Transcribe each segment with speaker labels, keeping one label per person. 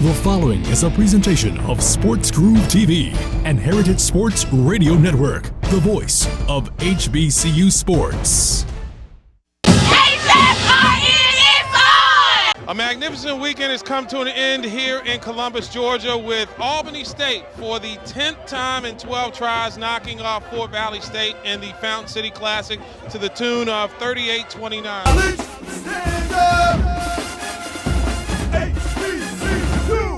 Speaker 1: The following is a presentation of Sports Groove TV and Heritage Sports Radio Network, the voice of HBCU sports.
Speaker 2: HSRN is on!
Speaker 3: A magnificent weekend has come to an end here in Columbus, Georgia, with Albany State for the 10th time in 12 tries knocking off Fort Valley State in the Fountain City Classic to the tune of 38-29.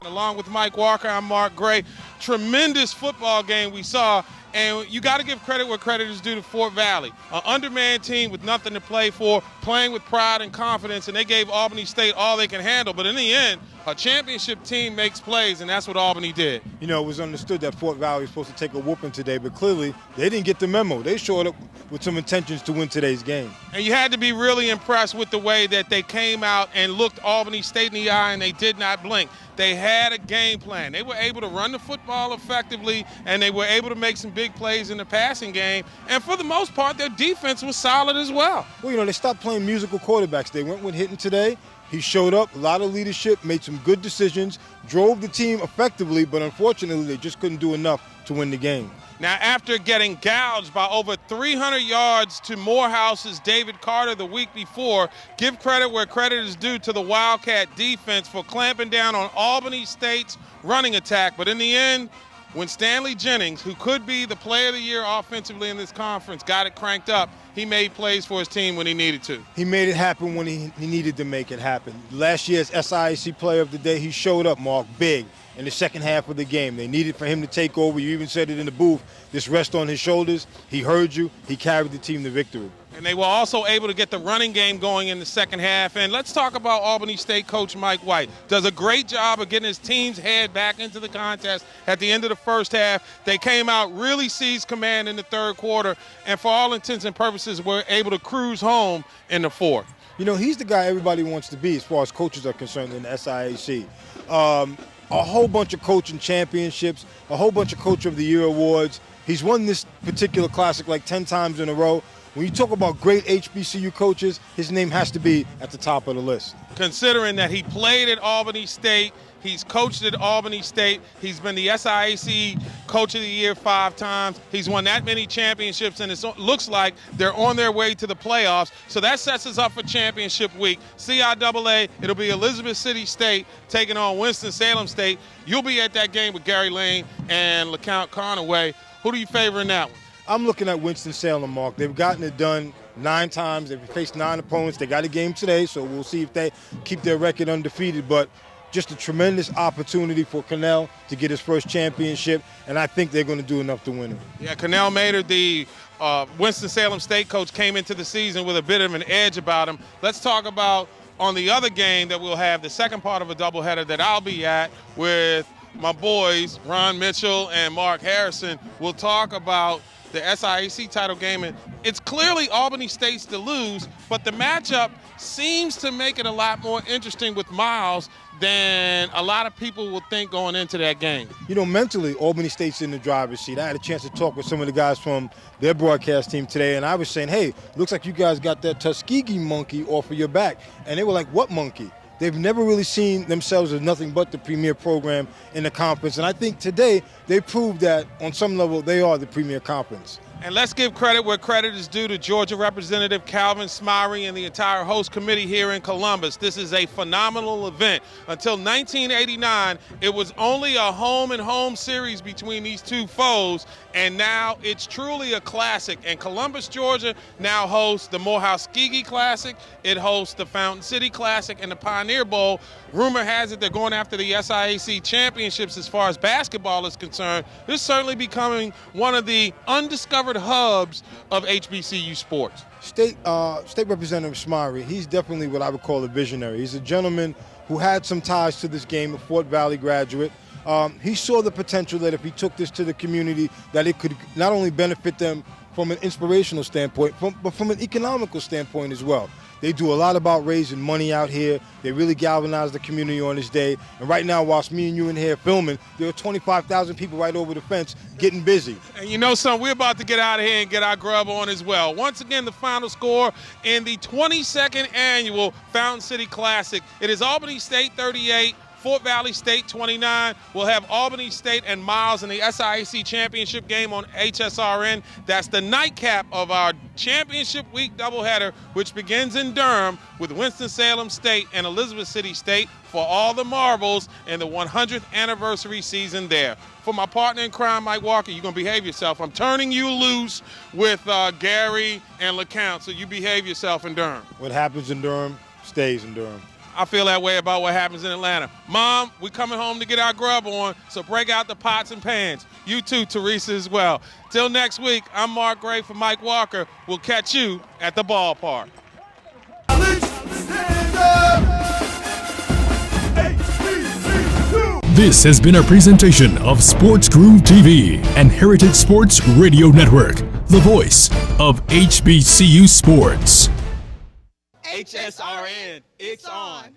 Speaker 3: Along with Mike Walker, I'm Mark Gray. Tremendous football game we saw, and you got to give credit where credit is due to Fort Valley. An undermanned team with nothing to play for, playing with pride and confidence, and they gave Albany State all they can handle. But in the end, a championship team makes plays, and that's what Albany did.
Speaker 4: You know, it was understood that Fort Valley was supposed to take a whooping today, but clearly they didn't get the memo. They showed up with some intentions to win today's game.
Speaker 3: And you had to be really impressed with the way that they came out and looked Albany State in the eye, and they did not blink. They had a game plan. They were able to run the football effectively, and they were able to make some big plays in the passing game. And for the most part, their defense was solid as well.
Speaker 4: Well, you know, they stopped playing musical quarterbacks. They went with Hitton today. He showed up, a lot of leadership, made some good decisions, drove the team effectively, but unfortunately, they just couldn't do enough to win the game.
Speaker 3: Now, after getting gouged by over 300 yards to Morehouse's David Carter the week before, give credit where credit is due to the Wildcat defense for clamping down on Albany State's running attack. But in the end, when Stanley Jennings, who could be the player of the year offensively in this conference, got it cranked up, he made plays for his team when he needed to.
Speaker 4: He made it happen when he needed to make it happen. Last year's SIAC Player of the Day, he showed up, Mark, big in the second half of the game. They needed for him to take over. You even said it in the booth, this rest on his shoulders. He heard you. He carried the team to victory.
Speaker 3: And they were also able to get the running game going in the second half. And let's talk about Albany State coach Mike White. Does a great job of getting his team's head back into the contest at the end of the first half. They came out, really seized command in the third quarter, and for all intents and purposes were able to cruise home in the fourth.
Speaker 4: You know, he's the guy everybody wants to be as far as coaches are concerned in the SIAC. A whole bunch of coaching championships, a whole bunch of Coach of the Year awards. He's won this particular classic like 10 times in a row. When you talk about great HBCU coaches, his name has to be at the top of the list.
Speaker 3: Considering that he played at Albany State, he's coached at Albany State, he's been the SIAC Coach of the Year 5 times, he's won that many championships, and it looks like they're on their way to the playoffs. So that sets us up for championship week. CIAA, it'll be Elizabeth City State taking on Winston-Salem State. You'll be at that game with Gary Lane and LeCount Conaway. Who do you favor in that one?
Speaker 4: I'm looking at Winston-Salem, Mark. They've gotten it done 9 times. They've faced 9 opponents. They got a game today, so we'll see if they keep their record undefeated. But just a tremendous opportunity for Connell to get his first championship, and I think they're going to do enough to win it.
Speaker 3: Yeah, Connell Maynard, the Winston-Salem State coach, came into the season with a bit of an edge about him. Let's talk about on the other game that we'll have, the second part of a doubleheader that I'll be at with my boys, Ron Mitchell and Mark Harrison. We'll talk about the SIAC title game, and it's clearly Albany State's to lose, but the matchup seems to make it a lot more interesting with Miles than a lot of people will think going into that game.
Speaker 4: You know, mentally, Albany State's in the driver's seat. I had a chance to talk with some of the guys from their broadcast team today, and I was saying, hey, looks like you guys got that Tuskegee monkey off of your back. And they were like, what monkey? They've never really seen themselves as nothing but the premier program in the conference. And I think today they proved that on some level they are the premier conference.
Speaker 3: And let's give credit where credit is due to Georgia Representative Calvin Smyrie and the entire host committee here in Columbus. This is a phenomenal event. Until 1989, it was only a home-and-home series between these two foes, and now it's truly a classic. And Columbus, Georgia now hosts the Morehouse-Tuskegee Classic. It hosts the Fountain City Classic and the Pioneer Bowl. Rumor has it they're going after the SIAC championships as far as basketball is concerned. This is certainly becoming one of the undiscovered hubs of HBCU sports.
Speaker 4: State Representative Smyrie, he's definitely what I would call a visionary. He's a gentleman who had some ties to this game, a Fort Valley graduate. He saw the potential that if he took this to the community, that it could not only benefit them from an inspirational standpoint, but from an economical standpoint as well. They do a lot about raising money out here. They really galvanize the community on this day. And right now, whilst me and you in here filming, there are 25,000 people right over the fence getting busy.
Speaker 3: And you know something, we're about to get out of here and get our grub on as well. Once again, the final score in the 22nd annual Fountain City Classic. It is Albany State 38, Fort Valley State 29. We'll have Albany State and Miles in the SIAC championship game on HSRN. That's the nightcap of our championship week doubleheader, which begins in Durham with Winston-Salem State and Elizabeth City State for all the marbles in the 100th anniversary season there. For my partner in crime, Mike Walker, you're going to behave yourself. I'm turning you loose with Gary and LeCount, so you behave yourself in Durham.
Speaker 4: What happens in Durham stays in Durham.
Speaker 3: I feel that way about what happens in Atlanta. Mom, we coming home to get our grub on, so break out the pots and pans. You too, Teresa, as well. Till next week, I'm Mark Gray for Mike Walker. We'll catch you at the ballpark.
Speaker 1: This has been a presentation of Sports Groove TV and Heritage Sports Radio Network, the voice of HBCU sports.
Speaker 5: HSRN, it's on.